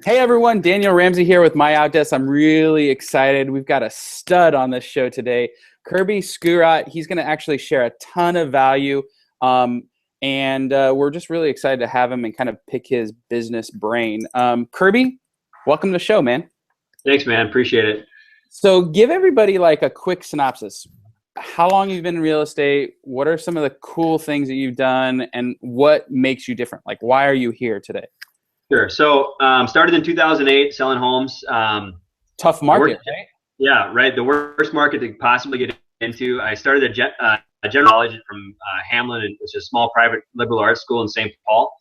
Hey everyone, Daniel Ramsey here with MyOutDesk. I'm really excited. We've got a stud on this show today. Kirby Skurat, he's going to actually share a ton of value. We're just really excited to have him and kind of pick his business brain. Kirby, welcome to the show, man. Thanks, man. Appreciate it. So give everybody like a quick synopsis. How long you've been in real estate? What are some of the cool things that you've done? And what makes you different? Like, why are you here today? Sure. So started in 2008 selling homes. Tough market, right? Yeah, right. The worst market to possibly get into. I started a general college from Hamlin, which is a small private liberal arts school in St. Paul,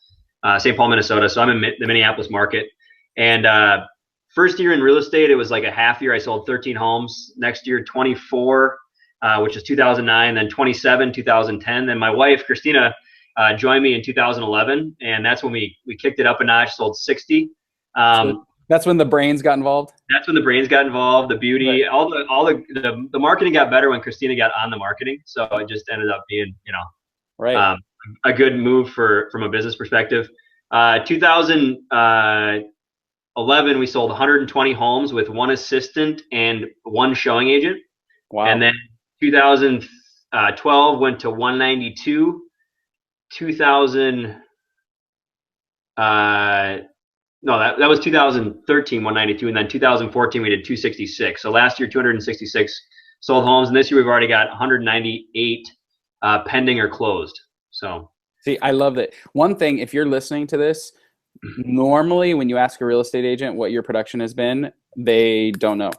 Minnesota. So I'm in the Minneapolis market. And first year in real estate, it was like a half year. I sold 13 homes. Next year, 24, which is 2009. Then 27, 2010. Then my wife, Christina, joined me in 2011, and that's when we kicked it up a notch, sold 60. So that's when the brains got involved? That's when the brains got involved, the beauty, right. all the marketing got better when Christina got on the marketing, so it just ended up being, right. A good move from a business perspective. 2011, we sold 120 homes with one assistant and one showing agent. Wow. And then 2012 went to 192. 2000 no, that was 2013, 192, and then 2014 we did 266. So last year 266 sold homes, and this year we've already got 198 pending or closed. So see, I love that. One thing, if you're listening to this, normally when you ask a real estate agent what your production has been, they don't know.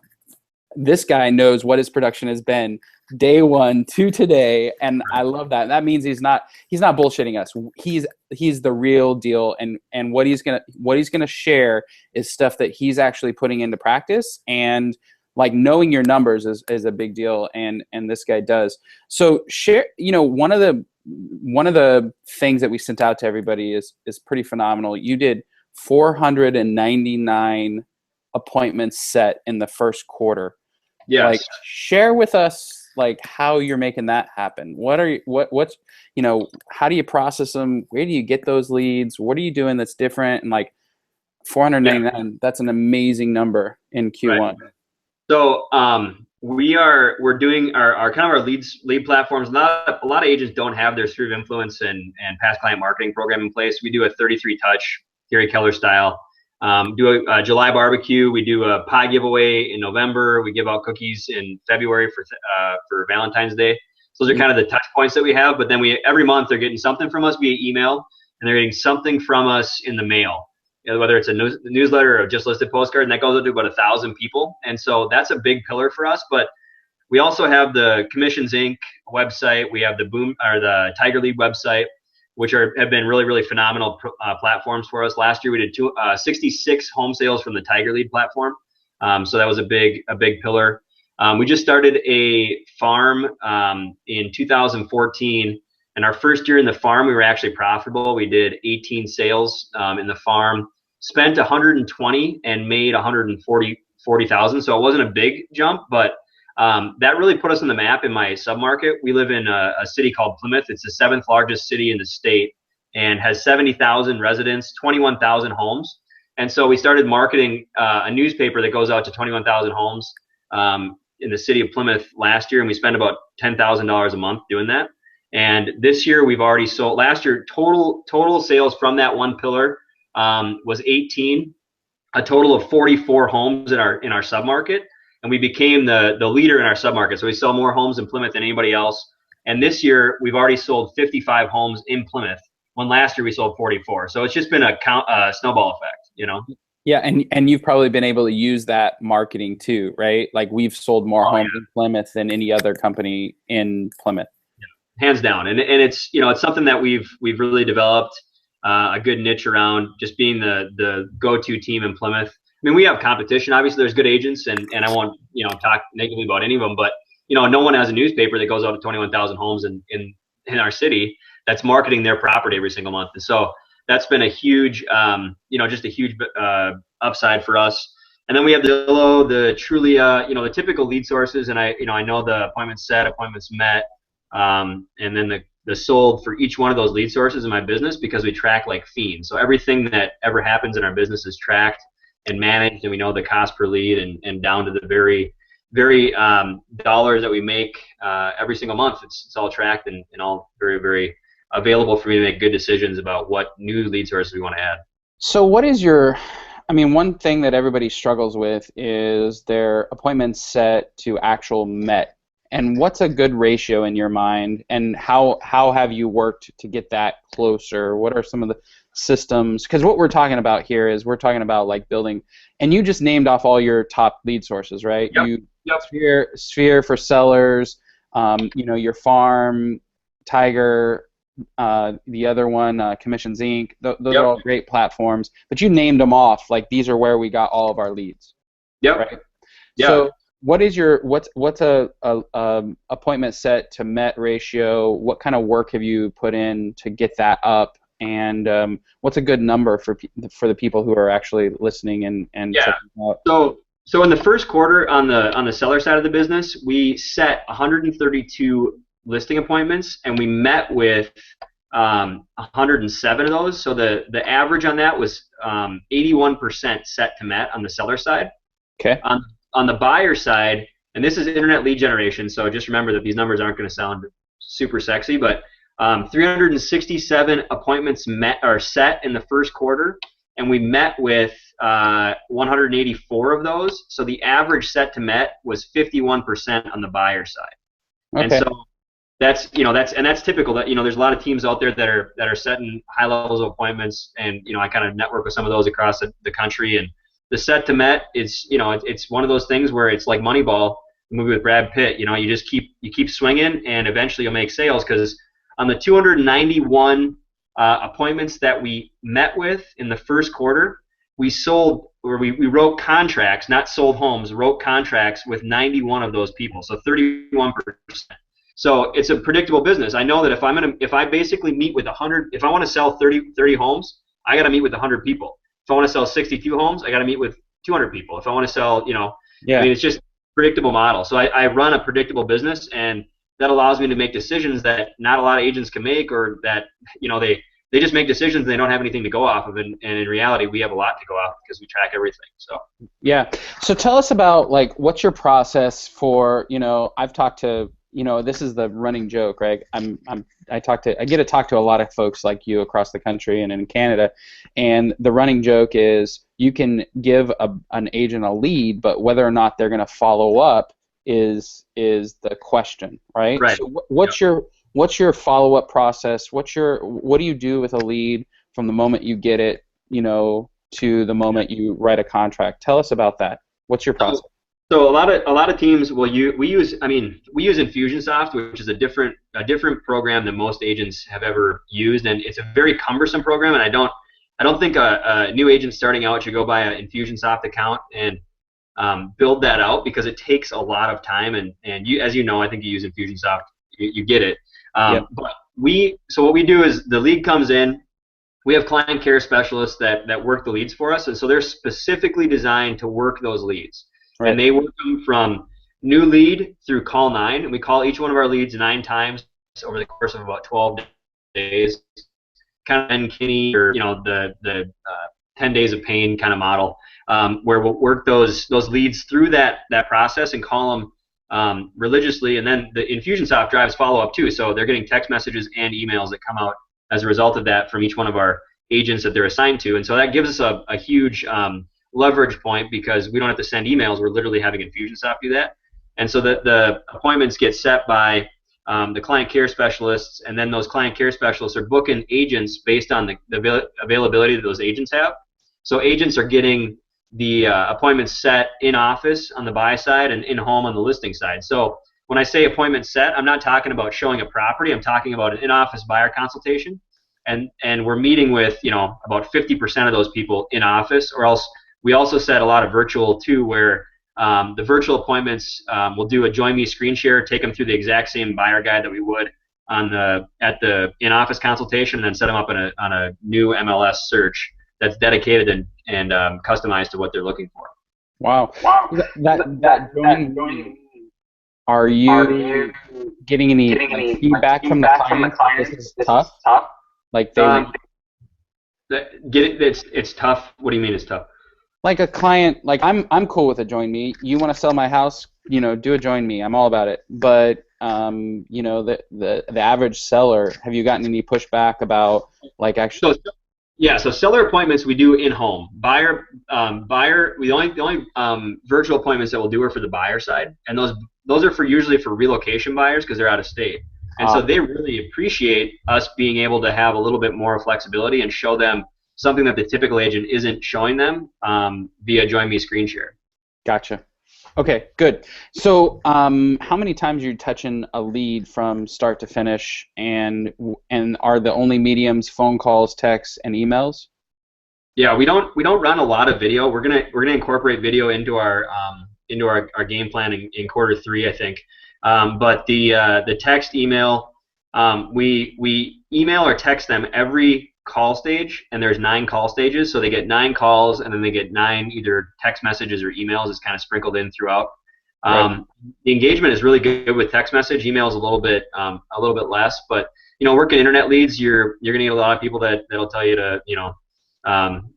This guy knows what his production has been day one to today, and I love that. That means he's not bullshitting us. He's the real deal, and what he's gonna share is stuff that he's actually putting into practice, and like knowing your numbers is a big deal, and this guy does. So share, one of the things that we sent out to everybody is pretty phenomenal. You did 499 appointments set in the first quarter. Yes. Like, share with us like how you're making that happen. What's how do you process them? Where do you get those leads? What are you doing that's different? And like 499, that's an amazing number in Q1. Right. So we're doing our kind of our lead platforms. A lot of agents don't have their sphere of influence and past client marketing program in place. We do a 33 touch, Gary Keller style. Do a July barbecue. We do a pie giveaway in November. We give out cookies in February for Valentine's Day. So those are kind of the touch points that we have. But then every month they're getting something from us via email, and they're getting something from us in the mail. Whether it's a newsletter or a just listed postcard, and that goes out to about 1,000 people. And so that's a big pillar for us. But we also have the Commissions Inc. website. We have the Tiger Lead website, which have been really, really phenomenal platforms for us. Last year we did 66 home sales from the Tiger Lead platform. So that was a big pillar. We just started a farm in 2014. And our first year in the farm, we were actually profitable. We did 18 sales in the farm, spent 120 and made 140,000. So it wasn't a big jump, but that really put us on the map in my submarket. We live in a city called Plymouth. It's the 7th largest city in the state and has 70,000 residents, 21,000 homes. And so we started marketing a newspaper that goes out to 21,000 homes in the city of Plymouth last year, and we spent about $10,000 a month doing that. And this year we've already sold. Last year total sales from that one pillar was 18, a total of 44 homes in our submarket. And we became the leader in our submarket. So we sell more homes in Plymouth than anybody else. And this year, we've already sold 55 homes in Plymouth, when last year we sold 44. So it's just been a snowball effect, Yeah, and you've probably been able to use that marketing too, right? Like we've sold more homes in Plymouth than any other company in Plymouth. Yeah, hands down. And it's it's something that we've really developed a good niche around, just being the go-to team in Plymouth. I mean, we have competition. Obviously, there's good agents, and I won't talk negatively about any of them. But no one has a newspaper that goes out to 21,000 homes in our city that's marketing their property every single month. And so that's been a huge, just a huge upside for us. And then we have the Zillow, the Trulia, the typical lead sources. And I know the appointments set, appointments met, and then the sold for each one of those lead sources in my business, because we track like fiends. So everything that ever happens in our business is tracked. and managed, and we know the cost per lead and down to the very dollars that we make every single month. It's all tracked and all very available for me to make good decisions about what new lead sources we want to add. So what is your, I mean, one thing that everybody struggles with is their appointments set to actual met. And what's a good ratio in your mind, and how have you worked to get that closer? What are some of the systems? Because what we're talking about here is we're talking about like building, and you just named off all your top lead sources, right? Yep. Sphere for sellers, your farm, Tiger, the other one, Commissions Inc. Those are all great platforms, but you named them off like these are where we got all of our leads. Yep. Right? Yeah. So what is your what's a appointment set to met ratio? What kind of work have you put in to get that up? And what's a good number for the people who are actually listening and checking out? So in the first quarter on the seller side of the business, we set 132 listing appointments, and we met with 107 of those. So the average on that was 81% set to met on the seller side. Okay. On the buyer side, and this is internet lead generation, so just remember that these numbers aren't going to sound super sexy, but 367 appointments met or set in the first quarter, and we met with 184 of those. So the average set to met was 51% on the buyer side. Okay. And so that's typical. That there's a lot of teams out there that are setting high levels of appointments, and I kind of network with some of those across the country. And the set to met is it's one of those things where it's like Moneyball, the movie with Brad Pitt. You just keep swinging, and eventually you'll make sales, because on the 291 appointments that we met with in the first quarter, we wrote contracts, not sold homes, wrote contracts with 91 of those people, so 31%. So it's a predictable business. I know that if I basically meet with 100, if I want to sell 30 homes, I got to meet with 100 people. If I want to sell 62 homes, I got to meet with 200 people. If I want to sell, I mean, it's just a predictable model. So I run a predictable business, and that allows me to make decisions that not a lot of agents can make, or that they just make decisions and they don't have anything to go off of. And in reality, we have a lot to go off because we track everything. So yeah. So tell us about like what's your process for I've talked to this is the running joke, right? I get to talk to a lot of folks like you across the country and in Canada, and the running joke is you can give an agent a lead, but whether or not they're going to follow up is the question, right? Right. So what's your follow-up process? What do you do with a lead from the moment you get it, to the moment you write a contract? Tell us about that. What's your process? So a lot of teams we use Infusionsoft, which is a different program than most agents have ever used, and it's a very cumbersome program, and I don't think a new agent starting out should go buy an Infusionsoft account and build that out, because it takes a lot of time, and you, as you know, I think you use Infusionsoft, you get it. But what we do is the lead comes in, we have client care specialists that work the leads for us, and so they're specifically designed to work those leads. Right. And they work them from new lead through call 9, and we call each one of our leads 9 times over the course of about 12 days, kind of Kinney, or the 10 days of pain kind of model, where we'll work those leads through that process and call them religiously, and then the Infusionsoft drives follow-up too, so they're getting text messages and emails that come out as a result of that from each one of our agents that they're assigned to, and so that gives us a huge leverage point, because we don't have to send emails. We're literally having Infusionsoft do that. And so the appointments get set by the client care specialists, and then those client care specialists are booking agents based on the availability that those agents have. So agents are getting the appointments set in office on the buy side and in home on the listing side. So when I say appointment set, I'm not talking about showing a property. I'm talking about an in-office buyer consultation. And we're meeting with about 50% of those people in office, or else we also set a lot of virtual too, where the virtual appointments, we'll do a join me screen share, take them through the exact same buyer guide that we would at the in-office consultation, and then set them up on a new MLS search that's dedicated and customized to what they're looking for. Wow. That join, are you getting any feedback from the clients? This is tough. Like it's tough. What do you mean it's tough? Like a client, like I'm cool with a join me. You want to sell my house, do a join me. I'm all about it. But the average seller, have you gotten any pushback about like actually? So yeah, so seller appointments we do in home. Buyer, the only virtual appointments that we'll do are for the buyer side, and those are for usually for relocation buyers because they're out of state, and so they really appreciate us being able to have a little bit more flexibility and show them something that the typical agent isn't showing them via Join Me screen share. Gotcha. Okay, good. So, how many times are you touching a lead from start to finish, and are the only mediums phone calls, texts, and emails? Yeah, we don't run a lot of video. We're gonna incorporate video into our game plan in quarter 3, I think. But the text email, we email or text them every call stage, and there's 9 call stages, so they get 9 calls, and then they get 9 either text messages or emails is kind of sprinkled in throughout. Right. The engagement is really good with text message. Email is a little bit less, but working internet leads, you're gonna get a lot of people that'll tell you to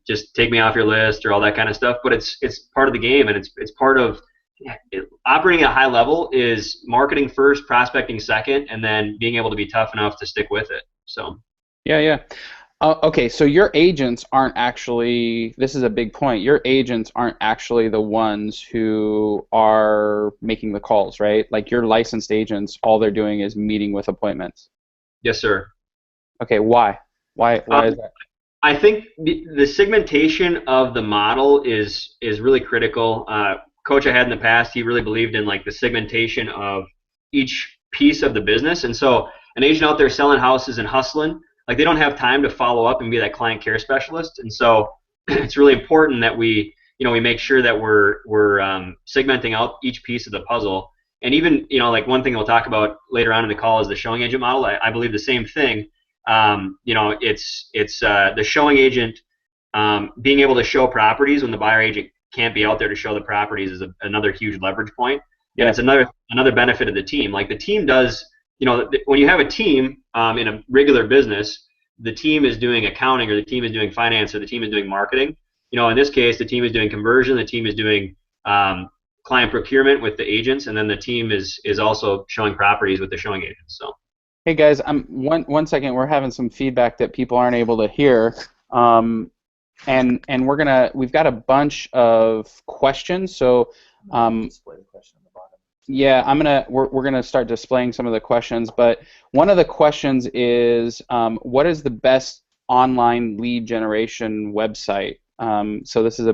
just take me off your list or all that kind of stuff. But it's part of the game, and it's part of operating at a high level is marketing first, prospecting second, and then being able to be tough enough to stick with it. So Yeah. Okay, so your agents aren't actually, this is a big point, your agents aren't actually the ones who are making the calls, right? Like your licensed agents, all they're doing is meeting with appointments. yes, sir. Okay, why? Why is Um, that? I think the segmentation of the model is really critical. Coach I had in the past, he really believed in like the segmentation of each piece of the business, and so an agent out there selling houses and hustling, like they don't have time to follow up and be that client care specialist, and so it's really important that we make sure that we're segmenting out each piece of the puzzle. And even like one thing we'll talk about later on in the call is the showing agent model. I believe the same thing. It's the showing agent being able to show properties when the buyer agent can't be out there to show the properties is another huge leverage point, and Yeah. it's another benefit of the team. Like the team does, when you have a team in a regular business, the team is doing accounting or the team is doing finance or the team is doing marketing. In this case, the team is doing conversion, the team is doing client procurement with the agents, and then the team is also showing properties with the showing agents. So. Hey guys, one second. We're having some feedback that people aren't able to hear, and we've got a bunch of questions. So, Display the question on the bottom. yeah, we're gonna start displaying some of the questions. But one of the questions is, what is the best online lead generation website? So this is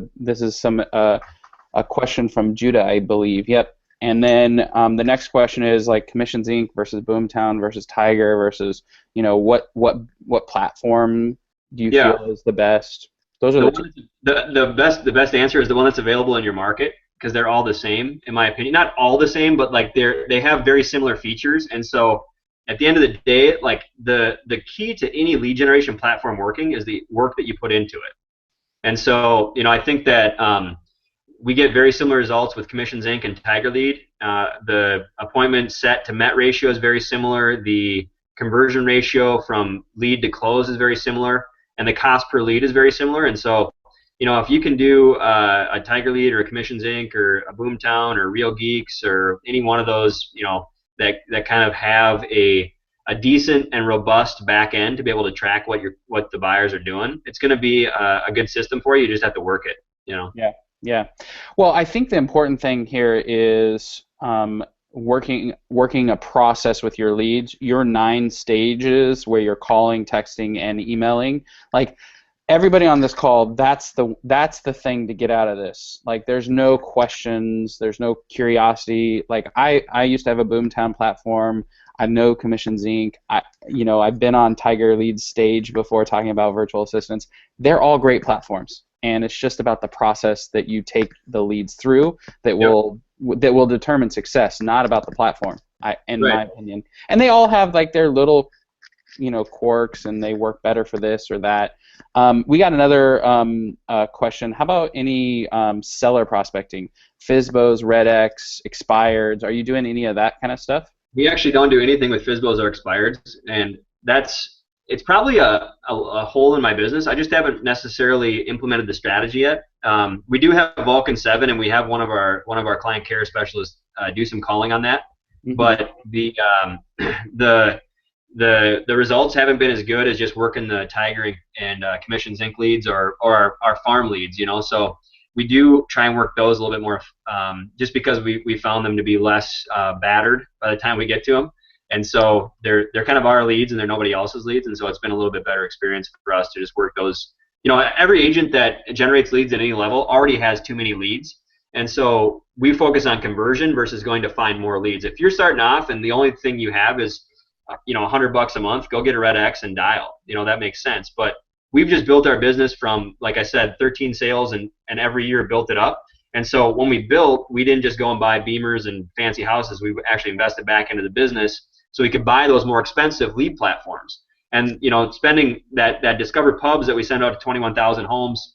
a question from Judah, I believe. Yep. And then the next question is like Commissions Inc. versus Boomtown versus Tiger versus what platform do you Yeah. feel is the best? Those are the two. The best answer is the one that's available in your market because they're all the same, in my opinion. Not all the same, but like they have very similar features, and so at the end of the day, like the key to any lead generation platform working is the work that you put into it. And so I think that we get very similar results with Commissions Inc. and Tiger Lead. The appointment set to met ratio is very similar. The conversion ratio from lead to close is very similar, and the cost per lead is very similar. And so, if you can do a Tiger Lead or a Commissions Inc. or a Boomtown or Real Geeks or any one of those, that kind of have a decent and robust back end to be able to track what the buyers are doing, it's going to be a good system for you. You just have to work it. Yeah. Well, I think the important thing here is working a process with your leads. Your 9 stages where you're calling, texting, and emailing. Like everybody on this call, that's the thing to get out of this. Like there's no questions, there's no curiosity. Like I used to have a Boomtown platform. I know Commissions Inc. I've been on Tiger Lead's stage before talking about virtual assistants. They're all great platforms, and it's just about the process that you take the leads through that will determine success, not about the platform. In my opinion, and they all have like their little quirks, and they work better for this or that. We got another question. How about any seller prospecting? FSBOs, RedX, expireds. Are you doing any of that kind of stuff? We actually don't do anything with FSBOs or expireds, and that's it's probably a hole in my business. I just haven't necessarily implemented the strategy yet. We do have Vulcan 7, and we have one of our client care specialists do some calling on that. Mm-hmm. But the results haven't been as good as just working the Tiger and Commission Zinc leads or our farm leads. So we do try and work those a little bit more, just because we found them to be less battered by the time we get to them. And so they're kind of our leads, and they're nobody else's leads, and so it's been a little bit better experience for us to just work those. Every agent that generates leads at any level already has too many leads, and so we focus on conversion versus going to find more leads. If you're starting off and the only thing you have is $100 a month, go get a Red X and dial. That makes sense. But we've just built our business from, like I said, 13 sales and every year built it up. And so when we built, we didn't just go and buy Beamers and fancy houses. We actually invested back into the business so we could buy those more expensive lead platforms. And spending that Discover Pubs that we send out to 21,000 homes,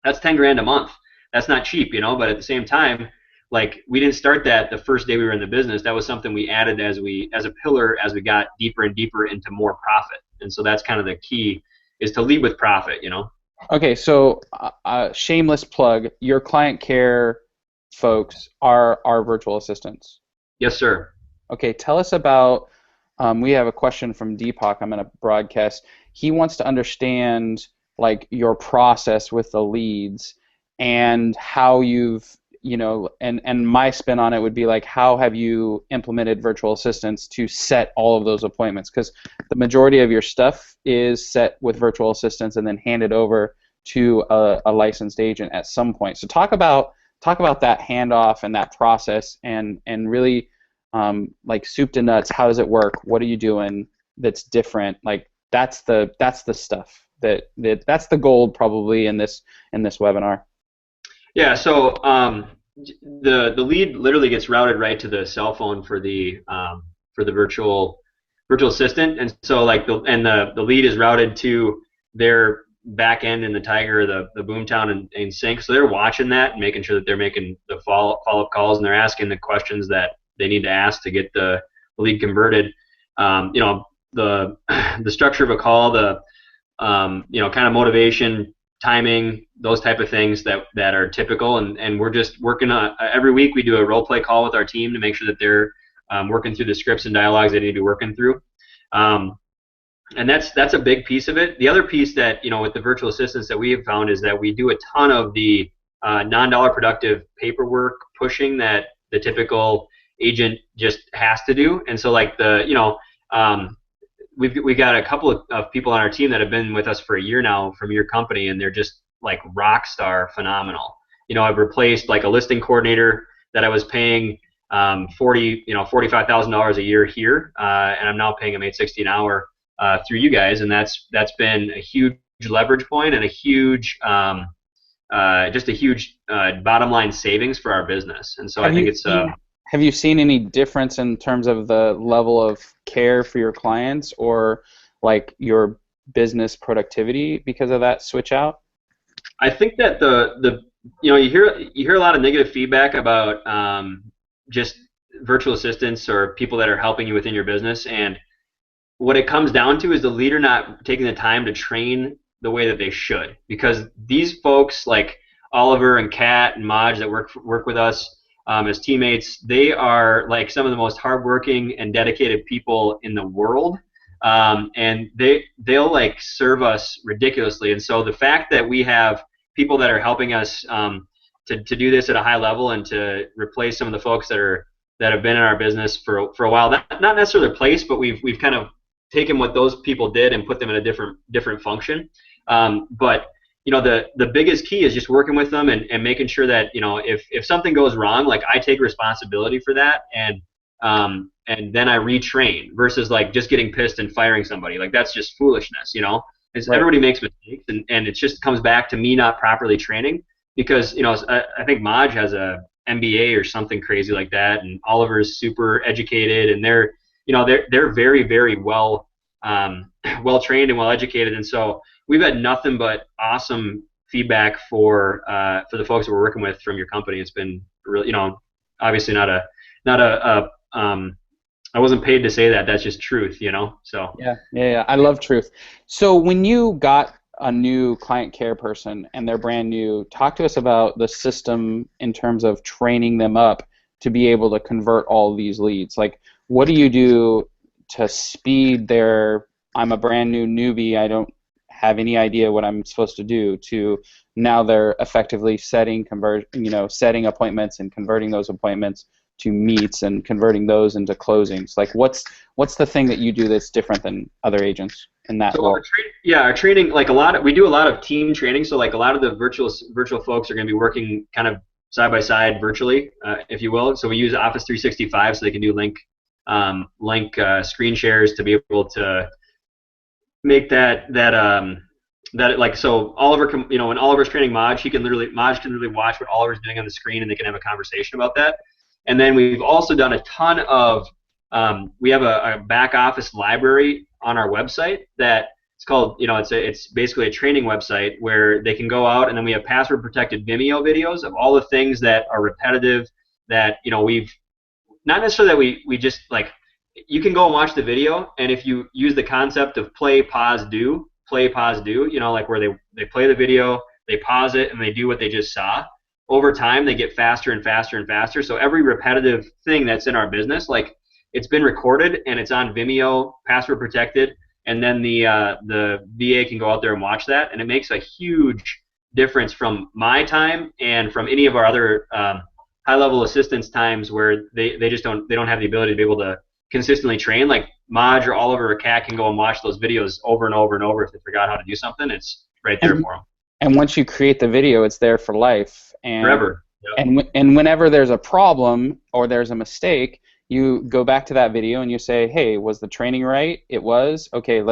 that's $10,000 a month. That's not cheap, but at the same time, like, we didn't start that the first day we were in the business. That was something we added as a pillar as we got deeper and deeper into more profit. And so that's kind of the key, is to lead with profit. Okay, so shameless plug, your client care folks are our virtual assistants. Yes, sir. Okay, tell us about, we have a question from Deepak I'm going to broadcast. He wants to understand, like, your process with the leads and how you've, and my spin on it would be like, how have you implemented virtual assistants to set all of those appointments? Because the majority of your stuff is set with virtual assistants and then handed over to a licensed agent at some point. So talk about that handoff and that process, and really, like, soup to nuts. How does it work? What are you doing that's different? Like, that's the stuff that's the gold probably in this webinar. Yeah, so the lead literally gets routed right to the cell phone for the virtual assistant, and so the lead is routed to their back end in the Tiger, the Boomtown and Sync. So they're watching that and making sure that they're making the follow-up calls, and they're asking the questions that they need to ask to get the lead converted. The structure of a call, the kind of motivation, timing, those type of things that are typical, and we're just working on every week. We do a role play call with our team to make sure that they're working through the scripts and dialogues they need to be working through, and that's a big piece of it. The other piece that with the virtual assistants that we have found is that we do a ton of the non-dollar productive paperwork pushing that the typical agent just has to do, and so we've got a couple of people on our team that have been with us for a year now from your company, and they're just like rock star phenomenal. I've replaced like a listing coordinator that I was paying $45,000 a year here, and I'm now paying him $860 an hour through you guys, and that's been a huge leverage point and a huge just a huge bottom line savings for our business. And so I think it's have you seen any difference in terms of the level of care for your clients or like your business productivity because of that switch out? I think that you hear a lot of negative feedback about just virtual assistants or people that are helping you within your business, and what it comes down to is the leader not taking the time to train the way that they should, because these folks like Oliver and Kat and Maj that work with us as teammates, they are like some of the most hardworking and dedicated people in the world, and they'll like serve us ridiculously. And so the fact that we have people that are helping us to do this at a high level and to replace some of the folks that have been in our business for a while, not necessarily replaced, but we've kind of taken what those people did and put them in a different function. But the biggest key is just working with them and making sure that if something goes wrong, like I take responsibility for that and then I retrain versus like just getting pissed and firing somebody. Like that's just foolishness, It's right. Everybody makes mistakes, and it just comes back to me not properly training, because I think Maj has a MBA or something crazy like that, and Oliver's super educated, and they're very, very well trained and well educated, and so we've had nothing but awesome feedback for the folks that we're working with from your company. It's been really, obviously not a I wasn't paid to say that. That's just truth, So Yeah. I love truth. So when you got a new client care person and they're brand new, talk to us about the system in terms of training them up to be able to convert all these leads. Like, what do you do to speed their, I'm a brand new newbie, I don't have any idea what I'm supposed to do, to now they're effectively setting setting appointments and converting those appointments to meets and converting those into closings. Like, what's the thing that you do that's different than other agents in that So role? our training, like we do a lot of team training. So like a lot of the virtual folks are going to be working kind of side by side virtually, if you will. So we use Office 365 so they can do link screen shares to be able to make that like, so Oliver when Oliver's training Maj, Maj can literally watch what Oliver's doing on the screen and they can have a conversation about that. And then we've also done a ton of we have a back office library on our website that it's called, it's basically a training website where they can go out, and then we have password protected Vimeo videos of all the things that are repetitive that, we've not necessarily that we just like, you can go and watch the video, and if you use the concept of play, pause, do, like where they play the video, they pause it, and they do what they just saw. Over time, they get faster and faster and faster. So every repetitive thing that's in our business, like, it's been recorded and it's on Vimeo, password protected, and then the VA can go out there and watch that, and it makes a huge difference from my time and from any of our other high-level assistants times where they don't have the ability to be able to consistently train. Like Maj or Oliver or Kat can go and watch those videos over and over and over if they forgot how to do something. It's right there for them. And once you create the video, it's there for life. And forever. Yep. And whenever there's a problem or there's a mistake, you go back to that video and you say, hey, was the training right? It was? Okay,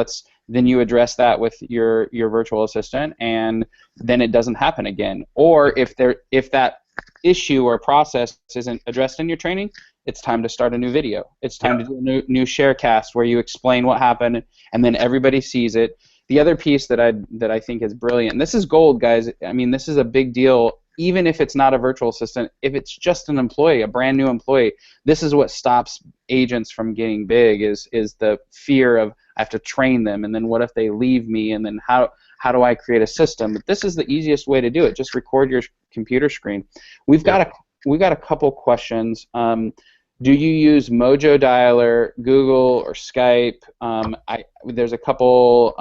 then you address that with your virtual assistant, and then it doesn't happen again. Or if that issue or process isn't addressed in your training, it's time to start a new video. It's time to do a new sharecast where you explain what happened, and then everybody sees it. The other piece that I think is brilliant, and this is gold, guys. I mean, this is a big deal. Even if it's not a virtual assistant, if it's just an employee, a brand new employee, this is what stops agents from getting big, is the fear of, I have to train them, and then what if they leave me, and then how do I create a system? But this is the easiest way to do it. Just record your computer screen. We've got a couple questions. Do you use Mojo Dialer, Google, or Skype? There's a couple,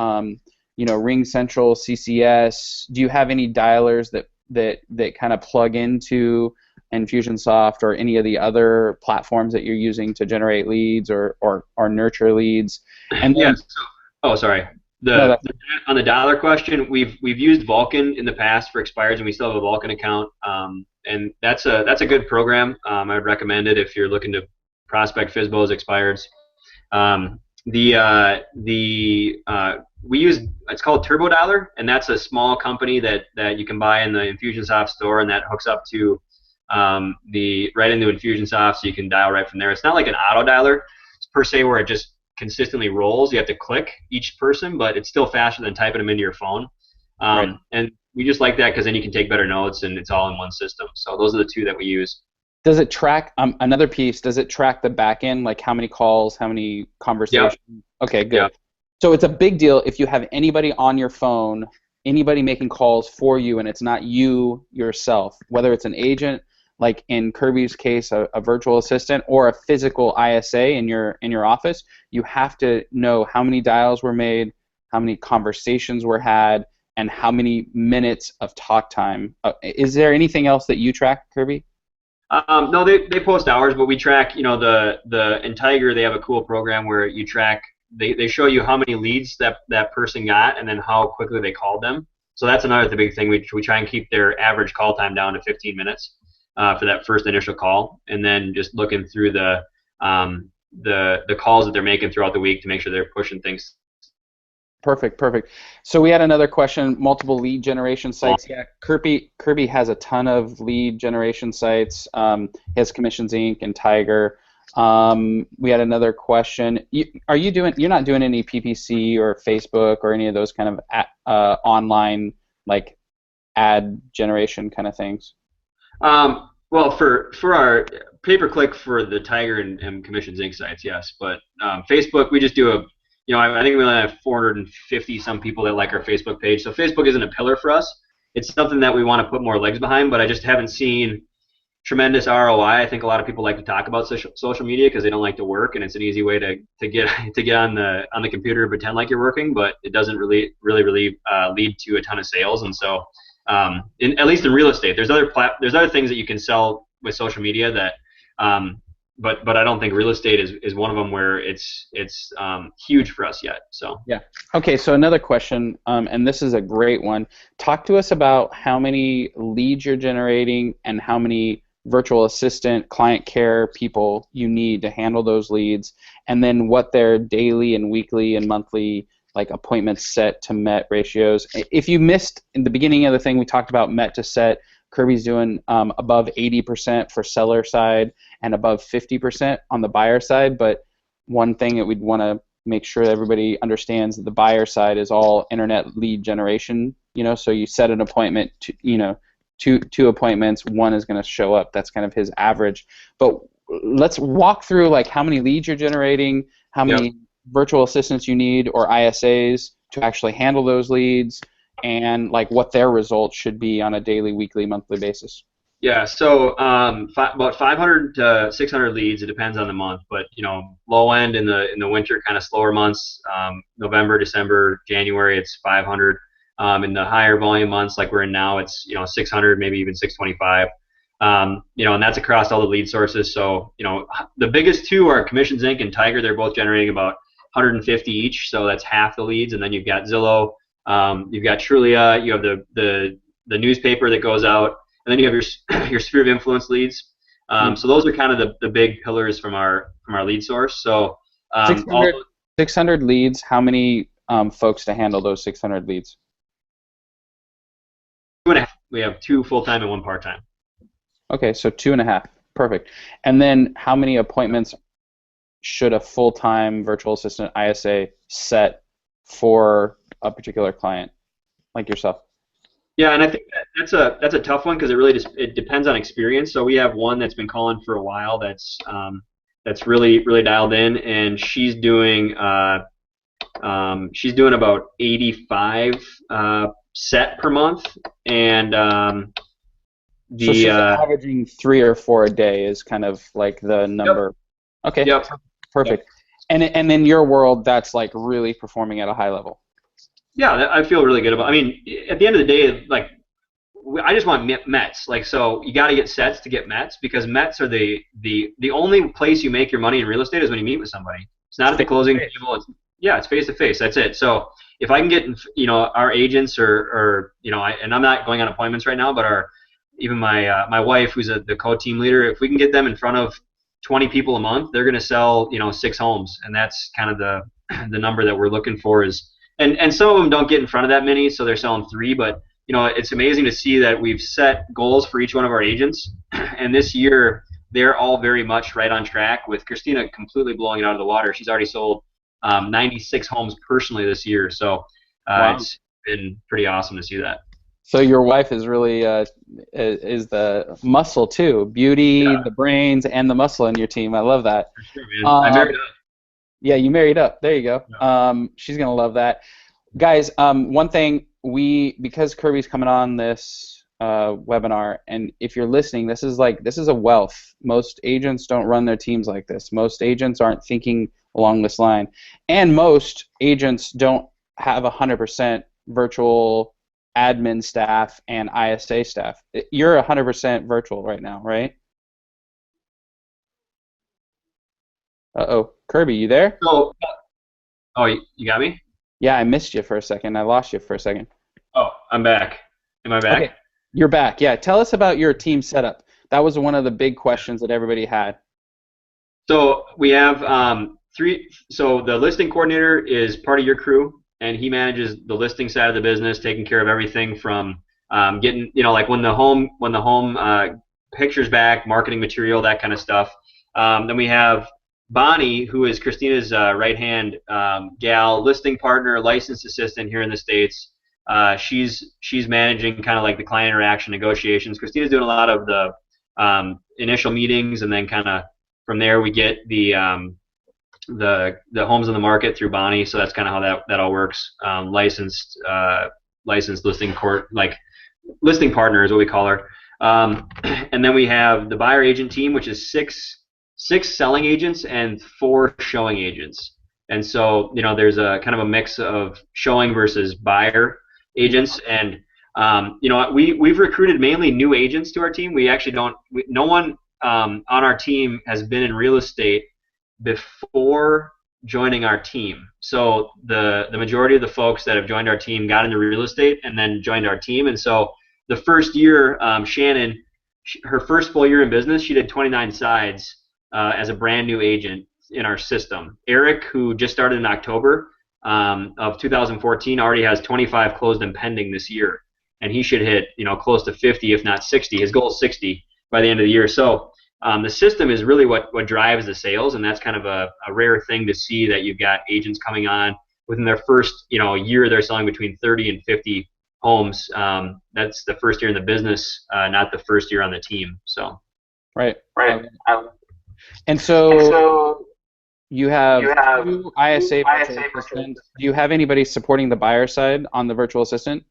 Ring Central, CCS. Do you have any dialers that kind of plug into Infusionsoft or any of the other platforms that you're using to generate leads or nurture leads? And then, on the dialer question, we've used Vulcan in the past for expireds, and we still have a Vulcan account. And that's a good program. I would recommend it if you're looking to prospect FSBOs, expireds. We use, it's called Turbo Dialer, and that's a small company that you can buy in the Infusionsoft store, and that hooks up to right into Infusionsoft, so you can dial right from there. It's not like an auto dialer per se where it just consistently rolls. You have to click each person, but it's still faster than typing them into your phone. Right. And we just like that because then you can take better notes, and it's all in one system. So those are the two that we use. Does it track, another piece, does it track the back end, like how many calls, how many conversations? Yep. Okay, good. Yep. So it's a big deal if you have anybody on your phone, anybody making calls for you, and it's not you yourself, whether it's an agent, like in Kirby's case, a virtual assistant, or a physical ISA in your office. You have to know how many dials were made, how many conversations were had, and how many minutes of talk time. Is there anything else that you track, Kirby? No, they post hours, but we track, the in Tiger, they have a cool program where you track, they show you how many leads that person got and then how quickly they called them. So that's another big thing. We try and keep their average call time down to 15 minutes for that first initial call, and then just looking through the calls that they're making throughout the week to make sure they're pushing things. Perfect. So we had another question, multiple lead generation sites. Yeah, Kirby has a ton of lead generation sites. He has Commissions Inc. and Tiger. We had another question. You're not doing any PPC or Facebook or any of those kind of online, like, ad generation kind of things? Well, for our pay-per-click for the Tiger and Commissions Inc. sites, yes. But Facebook, we just do a, I think we only have 450 some people that like our Facebook page. So Facebook isn't a pillar for us. It's something that we want to put more legs behind, but I just haven't seen tremendous ROI. I think a lot of people like to talk about social media because they don't like to work, and it's an easy way to get on the computer and pretend like you're working, but it doesn't really lead to a ton of sales. And so, at least in real estate, there's other things that you can sell with social media that, but I don't think real estate is one of them where it's huge for us yet. So yeah. Okay, so another question, and this is a great one. Talk to us about how many leads you're generating and how many virtual assistant, client care people you need to handle those leads, and then what their daily and weekly and monthly appointments set to MET ratios. If you missed in the beginning of the thing, we talked about MET to set. Kirby's doing above 80% for seller side and above 50% on the buyer side, but one thing that we'd want to make sure that everybody understands that the buyer side is all internet lead generation, so you set an appointment to, two appointments, one is going to show up. That's kind of his average. But let's walk through how many leads you're generating, how many virtual assistants you need or ISAs to actually handle those leads, and what their results should be on a daily, weekly, monthly basis. Yeah, so about 500 to 600 leads. It depends on the month, but low end in the winter, kind of slower months, November, December, January, it's 500. In the higher volume months, like we're in now, it's 600, maybe even 625. And that's across all the lead sources. So the biggest two are Commissions Inc. and Tiger. They're both generating about 150 each, so that's half the leads. And then you've got Zillow, you've got Trulia, you have the newspaper that goes out. And then you have your sphere of influence leads. So those are kind of the big pillars from our lead source. So 600 leads. How many folks to handle those 600 leads? 2.5. We have 2 full-time and 1 part-time. Okay, so 2.5. Perfect. And then how many appointments should a full-time virtual assistant ISA set for a particular client like yourself? Yeah, and I think that's a tough one because it depends on experience. So we have one that's been calling for a while that's really dialed in, and she's doing about 85 set per month, and so she's averaging 3 or 4 a day is kind of the number. Yep. Okay. Yep. Perfect. Yep. And in your world, that's really performing at a high level. Yeah, I feel really good about. I mean, at the end of the day, I just want METs. So you got to get sets to get METs because METs are the only place you make your money in real estate is when you meet with somebody. It's not at the closing table. It's face to face. That's it. So if I can get our agents or and I'm not going on appointments right now, but even my wife who's the co-team leader, if we can get them in front of 20 people a month, they're going to sell 6 homes, and that's kind of the number that we're looking for is. And some of them don't get in front of that many, so they're selling 3. But it's amazing to see that we've set goals for each one of our agents, and this year they're all very much right on track. With Christina completely blowing it out of the water, she's already sold 96 homes personally this year. So wow. It's been pretty awesome to see that. So your wife is really is the muscle too, beauty, the brains, and the muscle in your team. I love that. For sure, man. I married up. Yeah, you married up. There you go. Yeah. She's gonna love that, guys. One thing because Kirby's coming on this webinar, and if you're listening, this is a wealth. Most agents don't run their teams like this. Most agents aren't thinking along this line, and most agents don't have 100% virtual admin staff and ISA staff. You're 100% virtual right now, right? Uh-oh. Kirby, you there? Oh, you got me? Yeah, I missed you for a second. I lost you for a second. Oh, I'm back. Am I back? Okay. You're back. Yeah, tell us about your team setup. That was one of the big questions that everybody had. So we have 3. So the listing coordinator is part of your crew, and he manages the listing side of the business, taking care of everything from getting, when the home pictures back, marketing material, that kind of stuff. Then we have Bonnie, who is Christina's right-hand gal, listing partner, licensed assistant here in the States. She's managing kind of the client interaction, negotiations. Christina's doing a lot of the initial meetings, and then kind of from there we get the homes on the market through Bonnie. So that's kind of how that all works. Licensed listing listing partner is what we call her. And then we have the buyer agent team, which is six selling agents and 4 showing agents. And so, there's a kind of a mix of showing versus buyer agents. And, we've recruited mainly new agents to our team. We actually no one on our team has been in real estate before joining our team. So the majority of the folks that have joined our team got into real estate and then joined our team. And so the first year, Shannon, her first full year in business, she did 29 sides as a brand new agent in our system. Eric, who just started in October of 2014, already has 25 closed and pending this year, and he should hit close to 50, if not 60. His goal is 60 by the end of the year. So the system is really what drives the sales, and that's kind of a rare thing to see, that you've got agents coming on within their first year. They're selling between 30 and 50 homes. That's the first year in the business, not the first year on the team. So right. And so you have 2 ISA virtual assistants. Do you have anybody supporting the buyer side on the virtual assistant?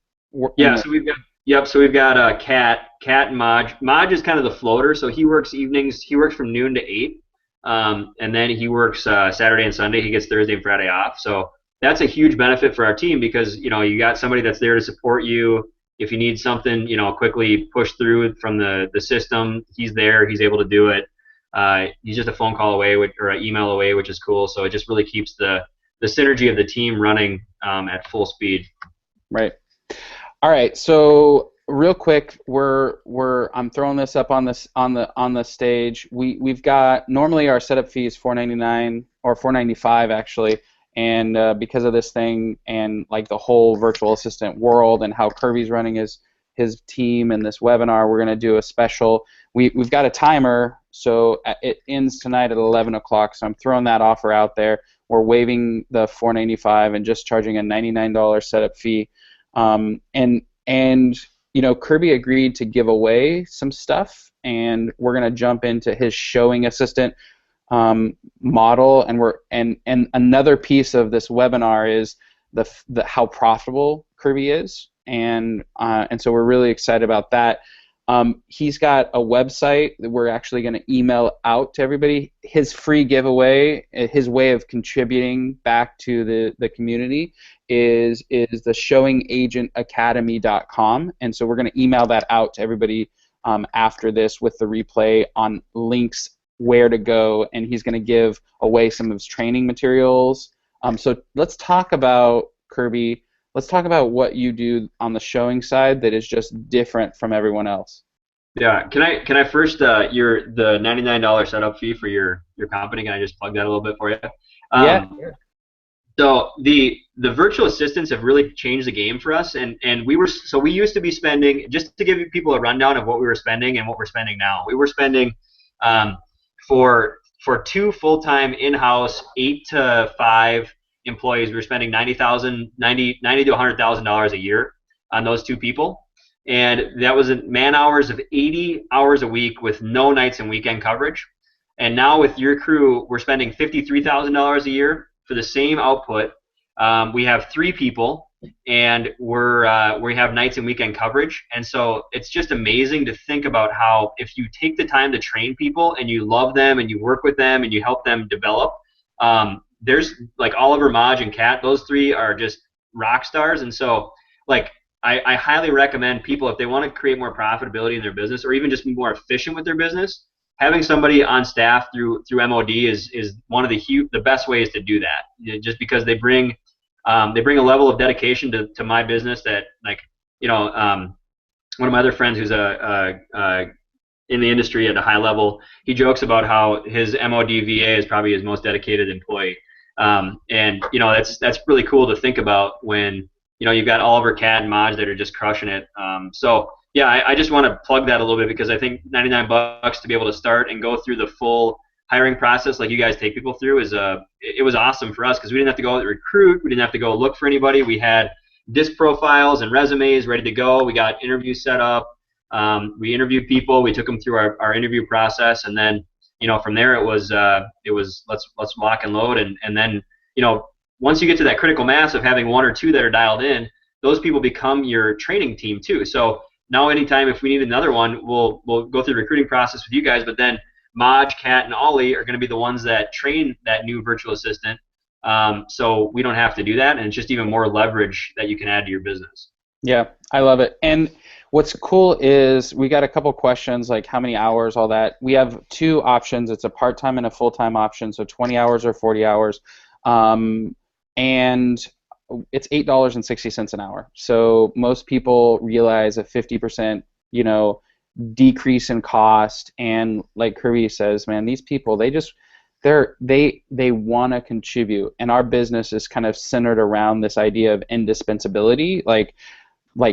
Yeah, so we've got Kat and Maj. Maj is kind of the floater, so he works evenings. He works from noon to 8, and then he works Saturday and Sunday. He gets Thursday and Friday off. So that's a huge benefit for our team, because you got somebody that's there to support you. If you need something, quickly push through from the system, he's there. He's able to do it. He's just a phone call away or an email away, which is cool. So it just really keeps the synergy of the team running at full speed. Right. All right. So real quick, I'm throwing this up on the stage. We've got, normally our setup fee is $4.99 or $4.95 actually. And because of this thing and like the whole virtual assistant world and how Kirby's running his team and this webinar, we're going to do a special. We've got a timer, so it ends tonight at 11 o'clock. So I'm throwing that offer out there. We're waiving the $4.95 and just charging a $99 setup fee. And Kirby agreed to give away some stuff, and we're going to jump into his showing assistant model, and another piece of this webinar is the how profitable Kirby is, and so we're really excited about that. He's got a website that we're actually going to email out to everybody. His free giveaway, his way of contributing back to the community is the showingagentacademy.com, and so we're going to email that out to everybody after this with the replay on links where to go, and he's going to give away some of his training materials. So let's talk about, Kirby, let's talk about what you do on the showing side that is just different from everyone else. Yeah, can I first the $99 setup fee for your company? Can I just plug that a little bit for you? Yeah. So the virtual assistants have really changed the game for us, and we used to be spending, just to give people a rundown of what we were spending and what we're spending now. We were spending for 2 full-time in-house 8 to 5 employees, we were spending $90 to $100,000 a year on those 2 people, and that was man hours of 80 hours a week with no nights and weekend coverage. And now with your crew, we're spending $53,000 a year for the same output. We have 3 people, and we have nights and weekend coverage, and so it's just amazing to think about how, if you take the time to train people and you love them and you work with them and you help them develop, there's like Oliver, Maj, and Kat, those 3 are just rock stars. And so like I highly recommend people, if they want to create more profitability in their business or even just be more efficient with their business, having somebody on staff through MOD is one of the best ways to do that, just because they bring a level of dedication to my business that, like, one of my other friends who's in the industry at a high level, he jokes about how his MOD VA is probably his most dedicated employee. And that's really cool to think about when you've got Oliver, Kat, and Maj that are just crushing it. So yeah, I just want to plug that a little bit, because I think $99 to be able to start and go through the full hiring process like you guys take people through it was awesome for us, because we didn't have to go recruit, we didn't have to go look for anybody. We had disc profiles and resumes ready to go. We got interviews set up. We interviewed people. We took them through our interview process, and then from there it was let's lock and load, and then once you get to that critical mass of having one or two that are dialed in, those people become your training team too. So now anytime if we need another one, we'll go through the recruiting process with you guys, but then Maj, Kat, and Ollie are going to be the ones that train that new virtual assistant. So we don't have to do that, and it's just even more leverage that you can add to your business. Yeah, I love it. And what's cool is we got a couple questions like how many hours, all that. We have two options. It's a part-time and a full-time option, so 20 hours or 40 hours. And it's $8.60 an hour. So most people realize a 50%, decrease in cost. And like Kirby says, man, these people, they want to contribute. And our business is kind of centered around this idea of indispensability. Like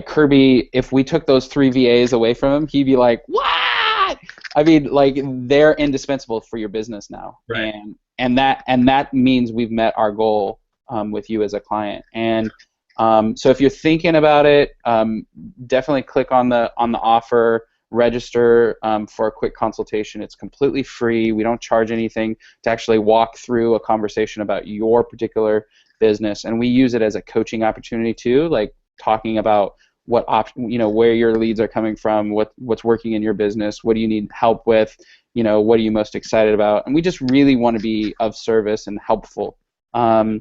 Kirby, if we took those 3 VAs away from him, he'd be like, "What?" I mean, like they're indispensable for your business now, right. and that means we've met our goal with you as a client. And so if you're thinking about it, definitely click on the offer, register for a quick consultation. It's completely free. We don't charge anything to actually walk through a conversation about your particular business, and we use it as a coaching opportunity too, like talking about where your leads are coming from, what's working in your business, what do you need help with, what are you most excited about, and we just really want to be of service and helpful. And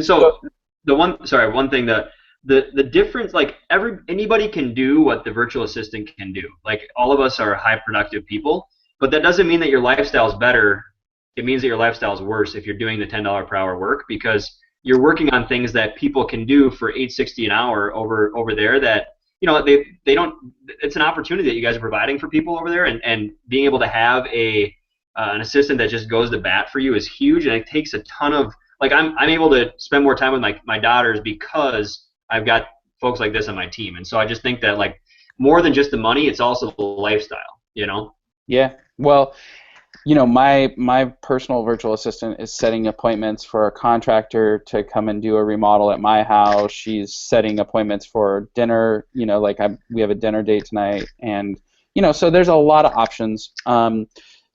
so one thing, the difference, like anybody can do what the virtual assistant can do. Like all of us are high productive people, but that doesn't mean that your lifestyle is better. It means that your lifestyle is worse if you're doing the $10 per hour work, because you're working on things that people can do for $8.60 an hour over there that they don't. It's an opportunity that you guys are providing for people over there, and being able to have an assistant that just goes to bat for you is huge, and it takes a ton of, like, I'm able to spend more time with my daughters because I've got folks like this on my team. And so I just think that, like, more than just the money, it's also the lifestyle, Yeah. Well, my personal virtual assistant is setting appointments for a contractor to come and do a remodel at my house. She's setting appointments for dinner, we have a dinner date tonight, and so there's a lot of options.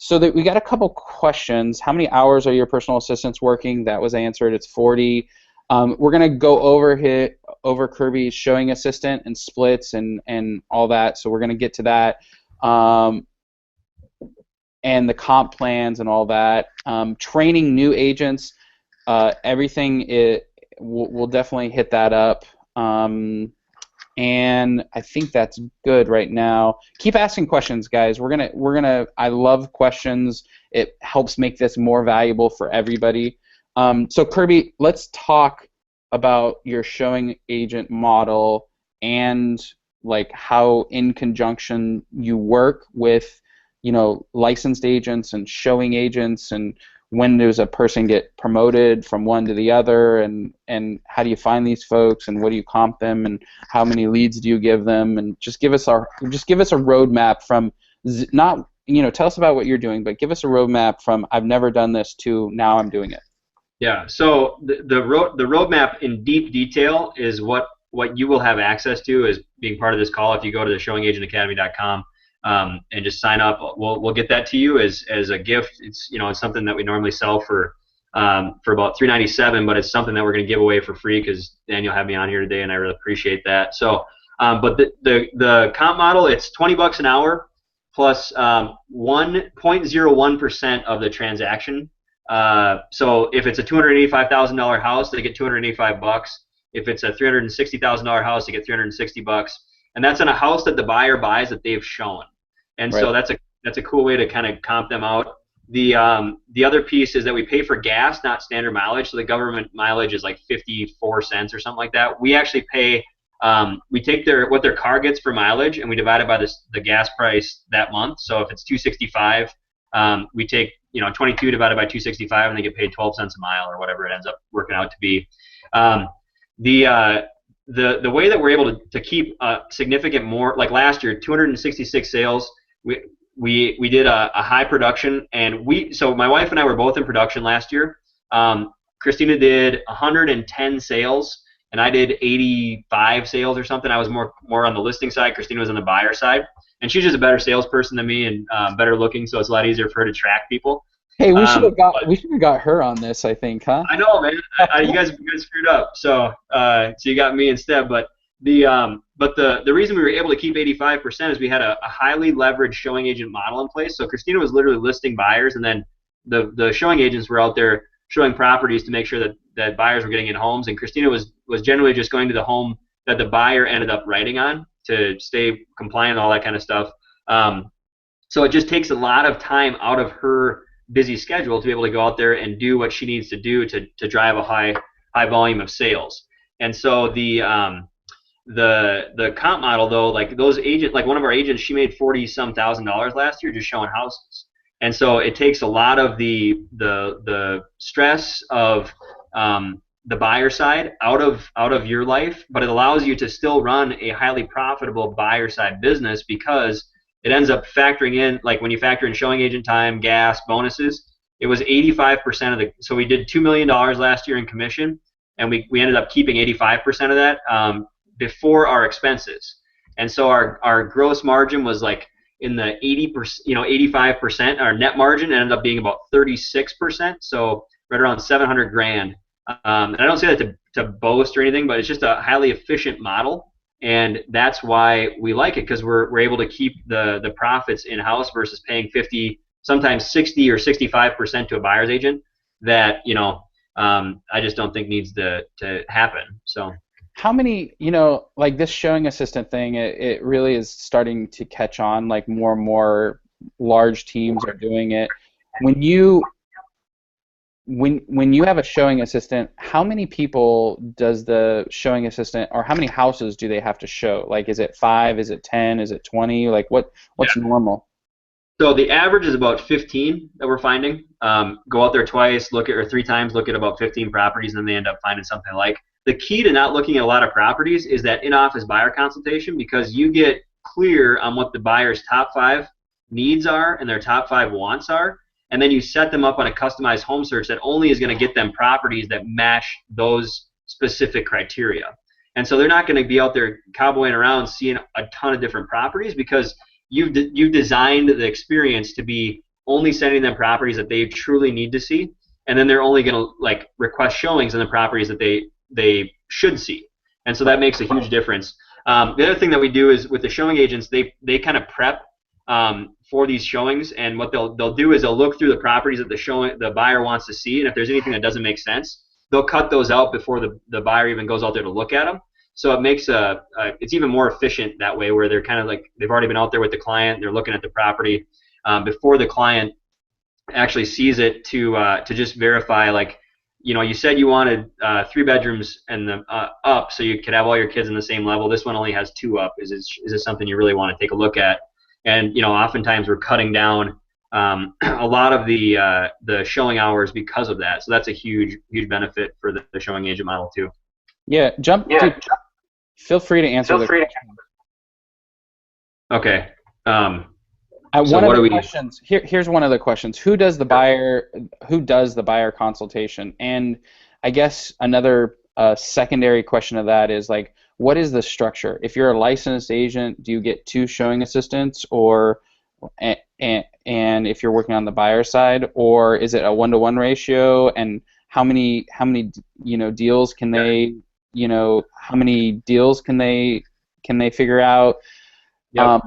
So that we got a couple questions. How many hours are your personal assistants working? That was answered. It's 40. We're gonna go over Kirby's showing assistant and splits and all that. So we're gonna get to that. And the comp plans and all that. Training new agents, everything. We'll definitely hit that up. And I think that's good right now. Keep asking questions, guys. We're gonna. I love questions. It helps make this more valuable for everybody. So Kirby, let's talk about your showing agent model and like how in conjunction you work with, licensed agents and showing agents, and when does a person get promoted from one to the other, and how do you find these folks, and what do you comp them, and how many leads do you give them, and just give us a roadmap from not, tell us about what you're doing, but give us a roadmap from I've never done this to now I'm doing it. Yeah. So the roadmap in deep detail is what you will have access to as being part of this call if you go to the showingagentacademy.com. And just sign up. We'll get that to you as a gift. It's it's something that we normally sell for about $397, but it's something that we're going to give away for free because Daniel had me on here today, and I really appreciate that. So, but the comp model, it's $20 an hour plus 1.01% of the transaction. So if it's a $285,000 house, they get $285. If it's a $360,000 house, they get $360. And that's in a house that the buyer buys that they've shown. And right. So that's a cool way to kind of comp them out. The other piece is that we pay for gas, not standard mileage. So the government mileage is like 54 cents or something like that. We actually pay. We take what their car gets for mileage, and we divide it by the gas price that month. So if it's $265, we take 22 divided by 265, and they get paid 12 cents a mile or whatever it ends up working out to be. The way that we're able to keep significant more, like last year, 266 sales. We did a high production, and so my wife and I were both in production last year. Christina did 110 sales, and I did 85 sales or something. I was more on the listing side. Christina was on the buyer side. and she's just a better salesperson than me and better looking, so it's a lot easier for her to track people. Hey, we should have got her on this, I think, huh? I know, man. You guys screwed up, so you got me instead. But the reason we were able to keep 85% is we had a highly leveraged showing agent model in place. So Christina was literally listing buyers, and then the showing agents were out there showing properties to make sure that buyers were getting in homes, and Christina was generally just going to the home that the buyer ended up writing on to stay compliant and all that kind of stuff. So it just takes a lot of time out of her busy schedule to be able to go out there and do what she needs to do to drive a high volume of sales. And so the comp model, though, like those agents, like one of our agents, she made $40-some thousand last year just showing houses. And so it takes a lot of the stress of the buyer side out of your life, but it allows you to still run a highly profitable buyer side business because it ends up factoring in, like when you factor in showing agent time, gas, bonuses, it was 85% of the, so we did $2 million last year in commission, and we ended up keeping 85% of that before our expenses. And so our gross margin was like in the 80%, 85%. Our net margin ended up being about 36%, so right around $700,000. And I don't say that to boast or anything, but it's just a highly efficient model. And that's why we like it, because we're able to keep the profits in-house versus paying 50, sometimes 60 or 65% to a buyer's agent that, I just don't think needs to happen. So how many, like this showing assistant thing, it really is starting to catch on, like more and more large teams are doing it. When you have a showing assistant, how many people does the showing assistant, or how many houses do they have to show? Like, is it 5? Is it 10? Is it 20? Like, what's normal? So the average is about 15 that we're finding. Go out there twice, or 3 times, look at about 15 properties, and then they end up finding something like. The key to not looking at a lot of properties is that in-office buyer consultation, because you get clear on what the buyer's top 5 needs are and their top 5 wants are. And then you set them up on a customized home search that only is going to get them properties that match those specific criteria. And so they're not going to be out there cowboying around seeing a ton of different properties, because you've designed the experience to be only sending them properties that they truly need to see, and then they're only going to request showings on the properties that they should see. And so that makes a huge difference. The other thing that we do is with the showing agents, they kind of prep for these showings, and what they'll do is they'll look through the properties that the buyer wants to see, and if there's anything that doesn't make sense, they'll cut those out before the buyer even goes out there to look at them. So it makes it's even more efficient that way, where they're kind of like they've already been out there with the client, they're looking at the property before the client actually sees it to just verify, like, you said you wanted 3 bedrooms and up, so you could have all your kids in the same level. This one only has 2 up. Is this something you really want to take a look at? And oftentimes we're cutting down a lot of the showing hours because of that. So that's a huge benefit for the showing agent model too. Yeah, dude, feel free to answer the question. Okay. Questions. Here's one of the questions. Who does the buyer consultation? And I guess another secondary question of that is, like, what is the structure? If you're a licensed agent, do you get 2 showing assistants, and if you're working on the buyer side, or is it a 1-to-1 ratio? And how many deals can they figure out? Yep.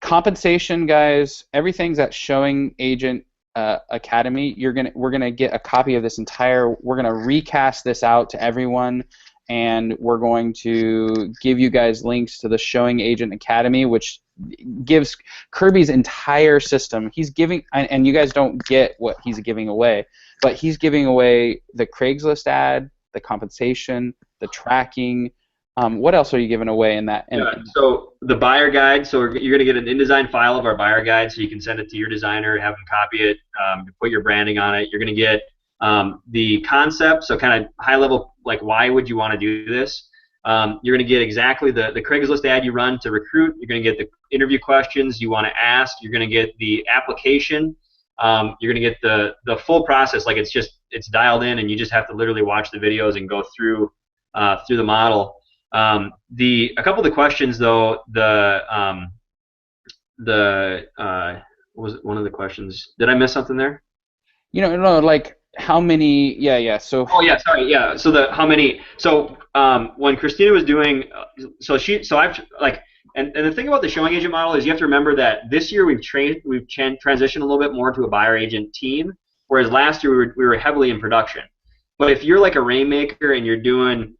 Compensation, guys, everything's at Showing Agent Academy. We're gonna get a copy of this we're gonna recast this out to everyone, and we're going to give you guys links to the Showing Agent Academy, which gives Kirby's entire system. He's giving, and you guys don't get what he's giving away, but he's giving away the Craigslist ad, the compensation, the tracking. What else are you giving away in that? So the buyer guide. So you're going to get an InDesign file of our buyer guide, so you can send it to your designer, have them copy it, put your branding on it. You're going to get the concept, so kind of high level, like, why would you want to do this? You're going to get exactly the Craigslist ad you run to recruit. You're going to get the interview questions you want to ask. You're going to get the application. You're going to get the full process, like it's dialed in, and you just have to literally watch the videos and go through the model. A couple of the questions, though, the what was one of the questions? Did I miss something there? No, like how many? Yeah. So. Oh yeah, sorry. Yeah. So how many? So when Christina was doing, so I've like, and the thing about the showing agent model is you have to remember that this year we've transitioned a little bit more to a buyer agent team, whereas last year we were heavily in production. But if you're like a rainmaker and you're doing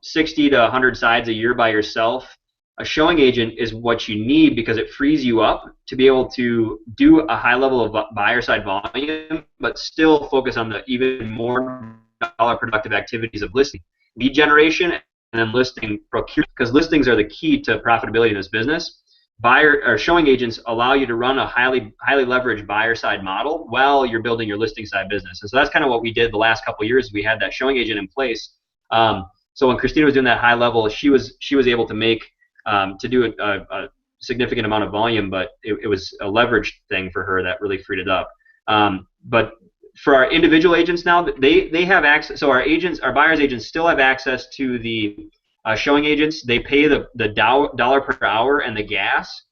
60 to 100 sides a year by yourself, a showing agent is what you need because it frees you up to be able to do a high level of buyer side volume, but still focus on the even more dollar productive activities of listing, lead generation, and then listing procurement, because listings are the key to profitability in this business. Buyer or showing agents allow you to run a highly leveraged buyer side model while you're building your listing side business. And so that's kind of what we did the last couple of years. We had that showing agent in place. So when Christina was doing that high level, she was able to make to do a significant amount of volume, but it was a leverage thing for her that really freed it up. But for our individual agents now, they have access. So our buyers agents still have access to the showing agents. They pay the dollar per hour and the gas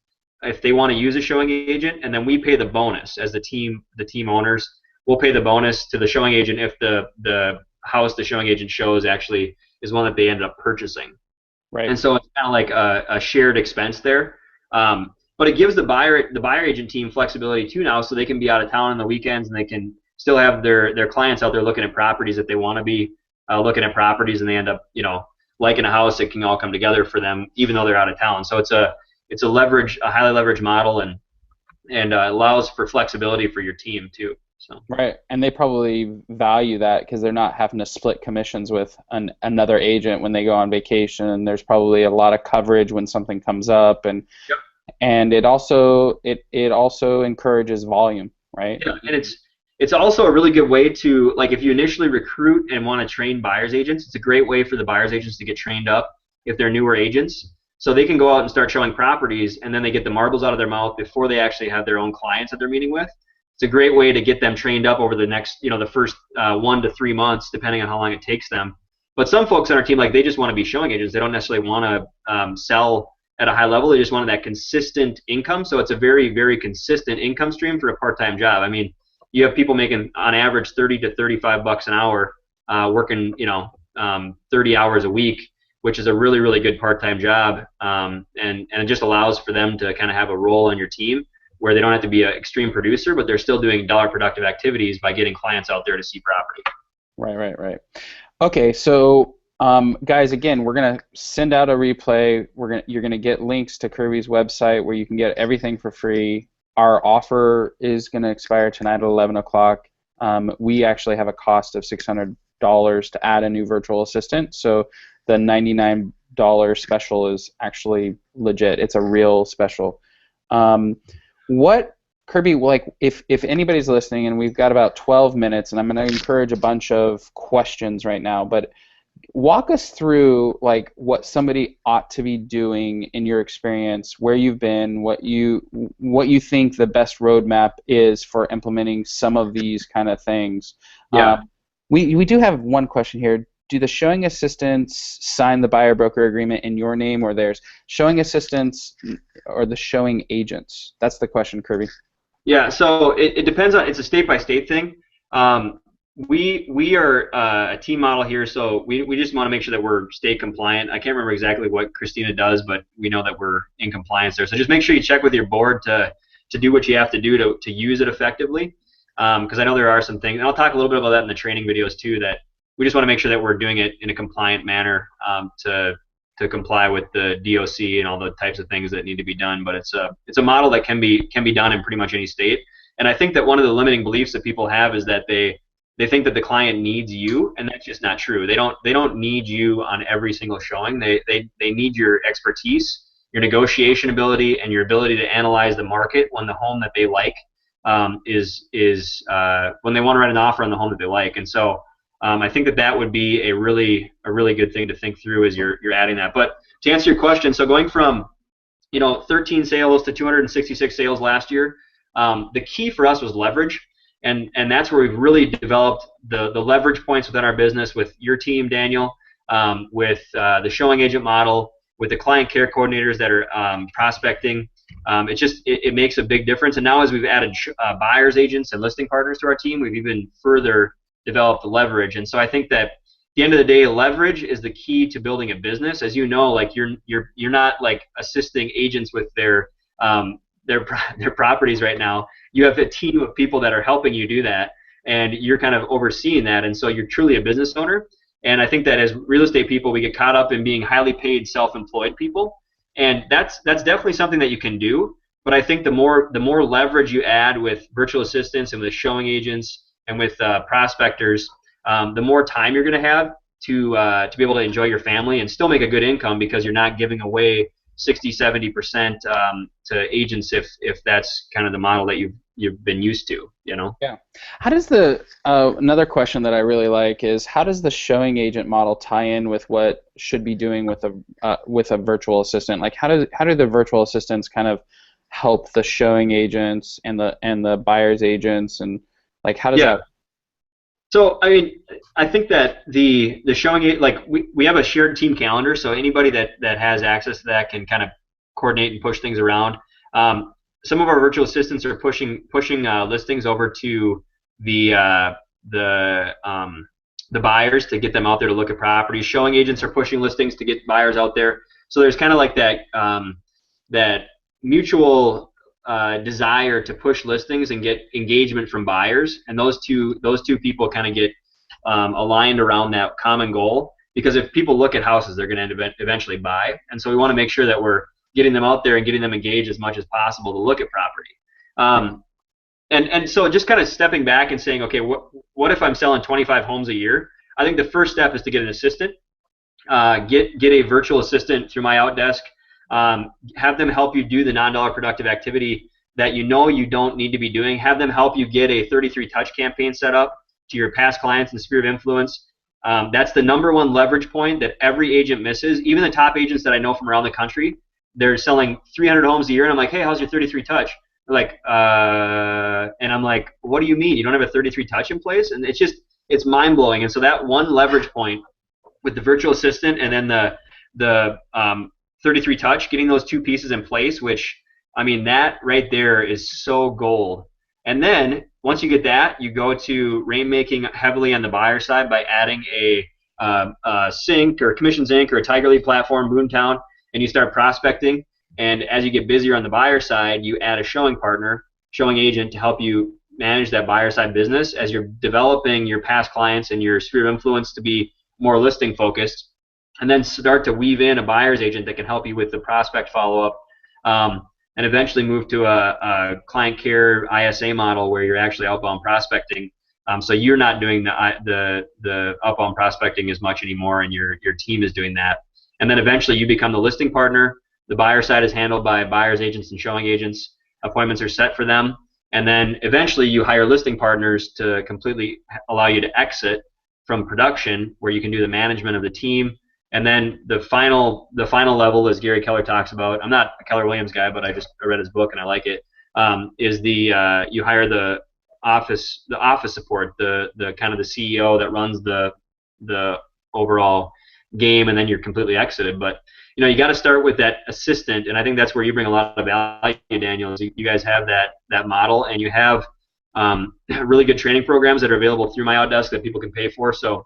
if they want to use a showing agent, and then we pay the bonus as the team owners. We'll pay the bonus to the showing agent if the house the showing agent shows actually is one that they ended up purchasing. Right. And so it's kind of like a shared expense there. But it gives the buyer agent team flexibility too now, so they can be out of town on the weekends and they can still have their clients out there looking at properties if they want to be looking at properties, and they end up liking a house. It can all come together for them even though they're out of town. So it's a highly leveraged model, and allows for flexibility for your team too. So. Right, and they probably value that because they're not having to split commissions with another agent when they go on vacation. There's probably a lot of coverage when something comes up, and yep. And it also encourages volume, right? Yeah, and it's also a really good way to, like, if you initially recruit and want to train buyers agents, it's a great way for the buyers agents to get trained up if they're newer agents, so they can go out and start showing properties, and then they get the marbles out of their mouth before they actually have their own clients that they're meeting with. It's a great way to get them trained up over the next, the first 1 to 3 months, depending on how long it takes them. But some folks on our team, like, they just want to be showing agents. They don't necessarily want to sell at a high level. They just wanted that consistent income. So it's a very, very consistent income stream for a part-time job. I mean, you have people making on average $30 to $35 an hour, working 30 hours a week, which is a really, really good part-time job, and it just allows for them to kind of have a role on your team where they don't have to be an extreme producer, but they're still doing dollar productive activities by getting clients out there to see property. Right. Okay, so guys, again, we're gonna send out a replay. You're gonna get links to Kirby's website where you can get everything for free. Our offer is gonna expire tonight at 11 o'clock. We actually have a cost of $600 to add a new virtual assistant, so the $99 special is actually legit. It's a real special. What, Kirby, like, if anybody's listening, and we've got about 12 minutes, and I'm going to encourage a bunch of questions right now, but walk us through, like, what somebody ought to be doing in your experience, where you've been, what you think the best roadmap is for implementing some of these kind of things. Yeah. We do have one question here. Do the showing assistants sign the buyer broker agreement in your name or theirs? Showing assistants or the showing agents? That's the question, Kirby. Yeah, so it depends on, it's a state-by-state thing. We are a team model here, so we just want to make sure that we're state compliant. I can't remember exactly what Christina does, but we know that we're in compliance there. So just make sure you check with your board to do what you have to do to use it effectively, because I know there are some things, and I'll talk a little bit about that in the training videos too, that we just want to make sure that we're doing it in a compliant manner to comply with the DOC and all the types of things that need to be done. But it's a model that can be done in pretty much any state. And I think that one of the limiting beliefs that people have is that they think that the client needs you, and that's just not true. They don't need you on every single showing. They need your expertise, your negotiation ability, and your ability to analyze the market when the home that they like is when they want to write an offer on the home that they like. And so I think that would be a really good thing to think through as you're adding that. But to answer your question, so going from 13 sales to 266 sales last year, the key for us was leverage, and that's where we've really developed the leverage points within our business with your team, Daniel, with the showing agent model, with the client care coordinators that are prospecting, It makes a big difference. And now as we've added buyers agents and listing partners to our team, we've even further developed the leverage. And so I think that at the end of the day, leverage is the key to building a business. As you know, like you're not like assisting agents with their properties right now. You have a team of people that are helping you do that, and you're kind of overseeing that. And so you're truly a business owner. And I think that as real estate people, we get caught up in being highly paid, self-employed people, and that's definitely something that you can do. But I think the more leverage you add with virtual assistants and with showing agents and with prospectors, the more time you're going to have to be able to enjoy your family and still make a good income, because you're not giving away 60-70% to agents if that's kind of the model that you've been used to, you know. Yeah. How does the another question that I really like is, how does the showing agent model tie in with what should be doing with a virtual assistant? Like how do the virtual assistants kind of help the showing agents and the buyer's agents, and like how does that? So, I mean, I think that the showing, like we have a shared team calendar, so anybody that has access to that can kind of coordinate and push things around. Some of our virtual assistants are pushing listings over to the buyers to get them out there to look at properties. Showing agents are pushing listings to get buyers out there. So there's kind of like that mutual desire to push listings and get engagement from buyers, and those two people kind of get aligned around that common goal, because if people look at houses, they're going to eventually buy, and so we want to make sure that we're getting them out there and getting them engaged as much as possible to look at property. And so just kind of stepping back and saying, okay, what if I'm selling 25 homes a year? I think the first step is to get an assistant, get a virtual assistant through MyOutDesk. Have them help you do the non-dollar productive activity that you know you don't need to be doing. Have them help you get a 33 touch campaign set up to your past clients in the sphere of influence. That's the number one leverage point that every agent misses. Even the top agents that I know from around the country, they're selling 300 homes a year, and I'm like, hey, how's your 33 touch? They're like, and I'm like, what do you mean? You don't have a 33 touch in place? And it's mind-blowing. And so that one leverage point with the virtual assistant and then the 33 touch, getting those two pieces in place, which, I mean, that right there is so gold. And then once you get that, you go to rainmaking heavily on the buyer side by adding a Sync or Commissions Inc. or a Tiger Lead platform, Boomtown, and you start prospecting. And as you get busier on the buyer side, you add a showing partner, showing agent, to help you manage that buyer side business as you're developing your past clients and your sphere of influence to be more listing focused. And then start to weave in a buyer's agent that can help you with the prospect follow-up, and eventually move to a client care ISA model where you're actually outbound prospecting. So you're not doing the outbound prospecting as much anymore, and your team is doing that. And then eventually you become the listing partner. The buyer side is handled by buyer's agents and showing agents. Appointments are set for them. And then eventually you hire listing partners to completely allow you to exit from production, where you can do the management of the team. And then the final level, as Gary Keller talks about, I'm not a Keller Williams guy, but I read his book and I like it, is you hire the office support, the kind of the CEO that runs the overall game, and then you're completely exited. But you know, you got to start with that assistant, and I think that's where you bring a lot of value, Daniel. Is you guys have that model, and you have really good training programs that are available through MyOutDesk that people can pay for. So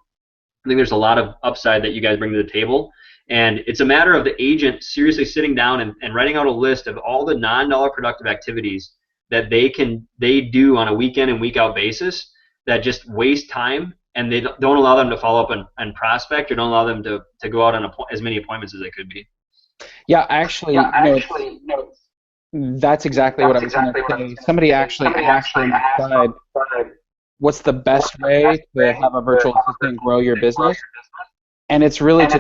I think there's a lot of upside that you guys bring to the table, and it's a matter of the agent seriously sitting down and writing out a list of all the non-dollar productive activities that they do on a week in and week out basis that just waste time, and they don't allow them to follow up and prospect, or don't allow them to go out on as many appointments as they could be. Yeah, actually, that's exactly what I was going to say. Somebody actually asked on the side, what's the best way to have a virtual assistant grow your business? And it's really to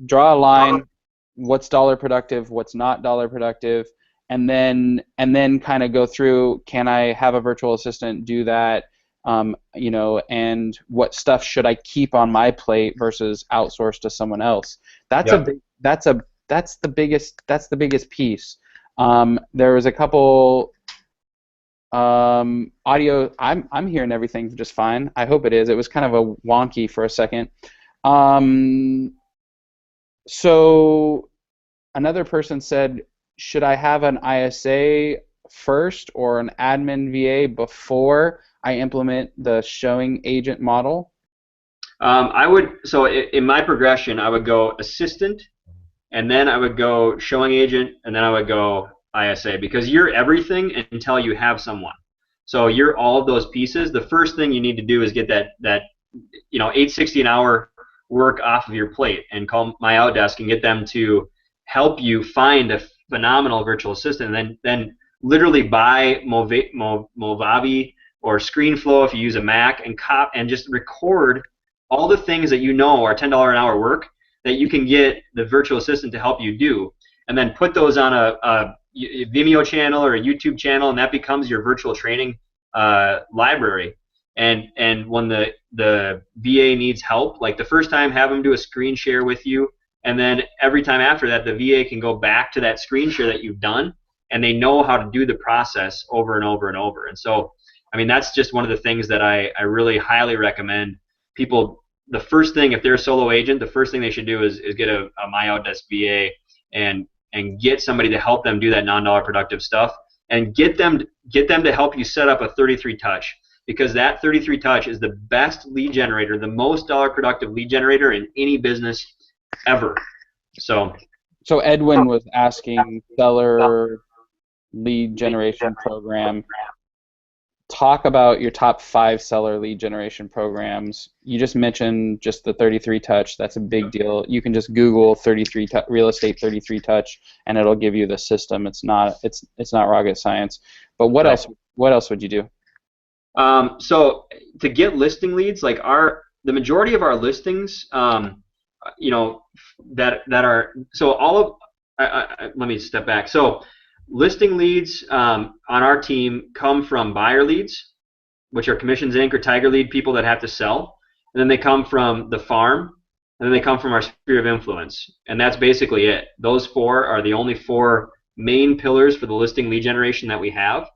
draw a line, what's dollar productive, what's not dollar productive, and then kind of go through, can I have a virtual assistant do that? You know, and what stuff should I keep on my plate versus outsource to someone else? That's the biggest piece. There was a couple audio. I'm hearing everything just fine. I hope it is. It was kind of a wonky for a second. So another person said, should I have an ISA first or an admin VA before I implement the showing agent model? In my progression, I would go assistant, and then I would go showing agent, and then I would go ISA, because you're everything until you have someone. So you're all of those pieces. The first thing you need to do is get that $8.60 an hour work off of your plate, and call MyOutDesk and get them to help you find a phenomenal virtual assistant, and then literally buy Movavi or ScreenFlow if you use a Mac, and just record all the things that you know are $10 an hour work that you can get the virtual assistant to help you do, and then put those on a Vimeo channel or a YouTube channel, and that becomes your virtual training library. And when the VA needs help, like the first time, have them do a screen share with you, and then every time after that, the VA can go back to that screen share that you've done, and they know how to do the process over and over and over. And so, I mean, that's just one of the things that I really highly recommend people. The first thing, if they're a solo agent, the first thing they should do is get a MyOutDesk VA and get somebody to help them do that non-dollar productive stuff, and get them to help you set up a 33 touch, because that 33 touch is the best lead generator, the most dollar productive lead generator in any business ever. So Edwin was asking, seller lead generation program. Talk about your top 5 seller lead generation programs. You just mentioned just the 33 touch. That's a big deal. You can just Google real estate 33 touch, and it'll give you the system. It's not rocket science. But what else? What else would you do? So to get listing leads, like the majority of our listings, that are, so all of, let me step back. So listing leads on our team come from buyer leads, which are Commissions Inc. or Tiger Lead people that have to sell, and then they come from the farm, and then they come from our sphere of influence, and that's basically it. Those 4 are the only 4 main pillars for the listing lead generation that we have.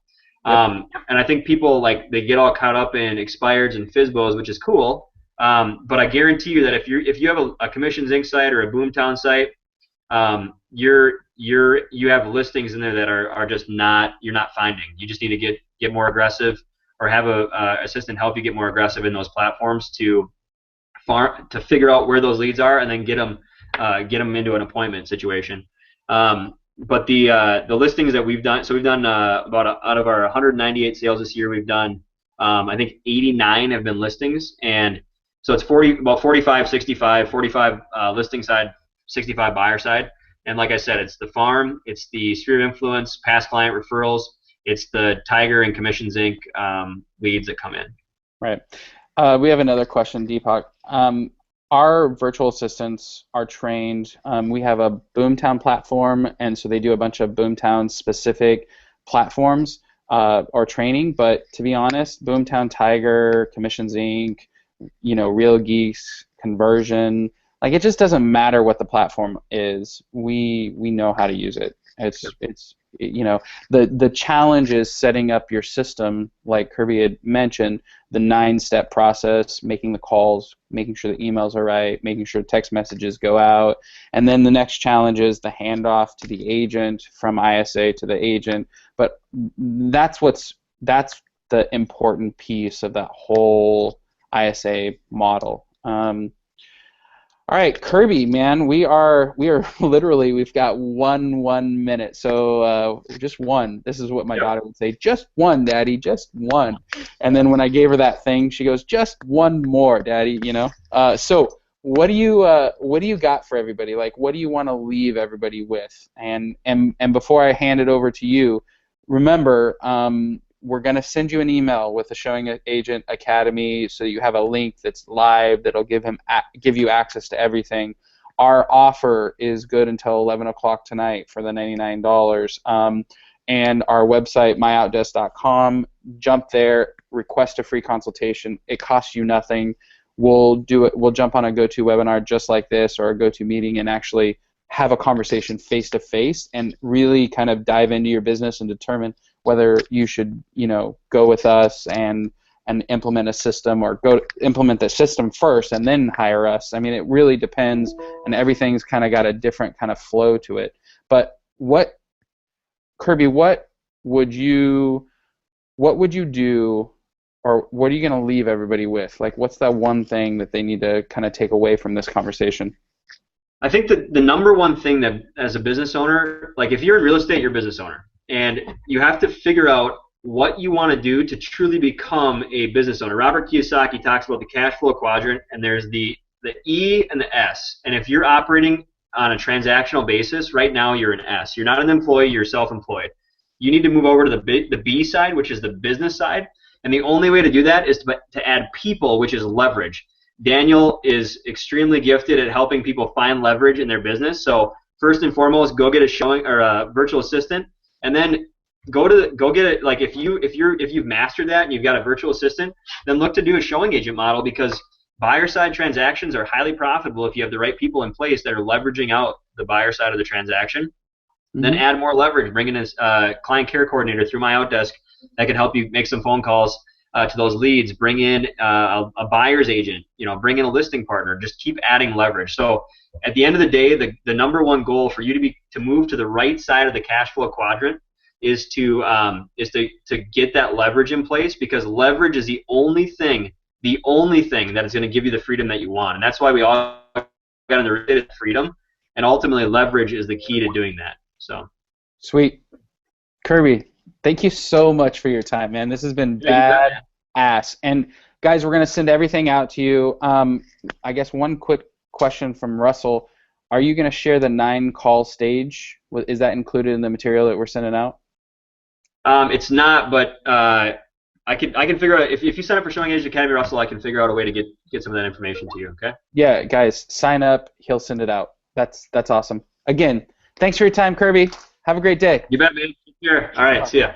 And I think people, like, they get all caught up in expireds and FSBOs, which is cool. But I guarantee you that if you have a Commissions Inc. site or a Boomtown site, you have listings in there that are just you're not finding. You just need to get more aggressive, or have a assistant help you get more aggressive in those platforms to figure out where those leads are, and then get them into an appointment situation. But the listings that we've done, so we've done about out of our 198 sales this year, we've done I think 89 have been listings, and so it's about 45, 65, 45 listing side, 65 buyer side. And like I said, it's the farm, it's the sphere of influence, past client referrals, it's the Tiger and Commissions Inc. Leads that come in. Right. We have another question, Deepak. Our virtual assistants are trained. We have a Boomtown platform, and so they do a bunch of Boomtown specific platforms or training. But to be honest, Boomtown, Tiger, Commissions Inc., Real Geeks, Conversion, like, it just doesn't matter what the platform is. We know how to use it. It's the challenge is setting up your system, like Kirby had mentioned, the 9-step process, making the calls, making sure the emails are right, making sure text messages go out, and then the next challenge is the handoff to the agent, from ISA to the agent. But that's the important piece of that whole ISA model. All right, Kirby, man, we are literally, we've got one minute, so just one. This is what my daughter would say: just one, Daddy, just one. And then when I gave her that thing, she goes, just one more, Daddy. So what do you got for everybody? Like, what do you want to leave everybody with? And before I hand it over to you, remember, we're going to send you an email with the Showing Agent Academy, so you have a link that's live that'll give you access to everything. Our offer is good until 11 o'clock tonight for the $99. And our website, MyOutDesk.com. Jump there, request a free consultation. It costs you nothing. We'll do it. We'll jump on a GoToWebinar just like this, or a GoToMeeting, and actually have a conversation face to face, and really kind of dive into your business and determine whether you should, go with us and implement a system, or go implement the system first and then hire us. I mean, it really depends, and everything's kind of got a different kind of flow to it. But what Kirby, what would you do, or what are you going to leave everybody with? Like, what's that one thing that they need to kind of take away from this conversation? I think that the number one thing that as a business owner, like if you're in real estate, you're a business owner, and you have to figure out what you want to do to truly become a business owner. Robert Kiyosaki talks about the cash flow quadrant, and there's the E and the S. And if you're operating on a transactional basis, right now you're an S. You're not an employee, you're self-employed. You need to move over to the B side, which is the business side. And the only way to do that is to add people, which is leverage. Daniel is extremely gifted at helping people find leverage in their business. So first and foremost, go get a showing or a virtual assistant, and then go get it. Like if you've mastered that and you've got a virtual assistant, then look to do a showing agent model, because buyer side transactions are highly profitable if you have the right people in place that are leveraging out the buyer side of the transaction. Mm-hmm. Then add more leverage. Bring in a client care coordinator through MyOutDesk that can help you make some phone calls to those leads. Bring in a buyer's agent. Bring in a listing partner. Just keep adding leverage. So at the end of the day, the number one goal for you to move to the right side of the cash flow quadrant is to get that leverage in place, because leverage is the only thing that is going to give you the freedom that you want. And that's why we all got in the real estate freedom, and ultimately leverage is the key to doing that. So sweet. Kirby, thank you so much for your time, man. This has been badass. And guys, we're going to send everything out to you. I guess one quick question from Russell. Are you going to share the 9-call stage? Is that included in the material that we're sending out? It's not, but I can figure out, if you sign up for Showing Agent Academy, Russell, I can figure out a way to get some of that information to you, okay? Yeah, guys, sign up. He'll send it out. That's awesome. Again, thanks for your time, Kirby. Have a great day. You bet, man. Take care. All right, see ya.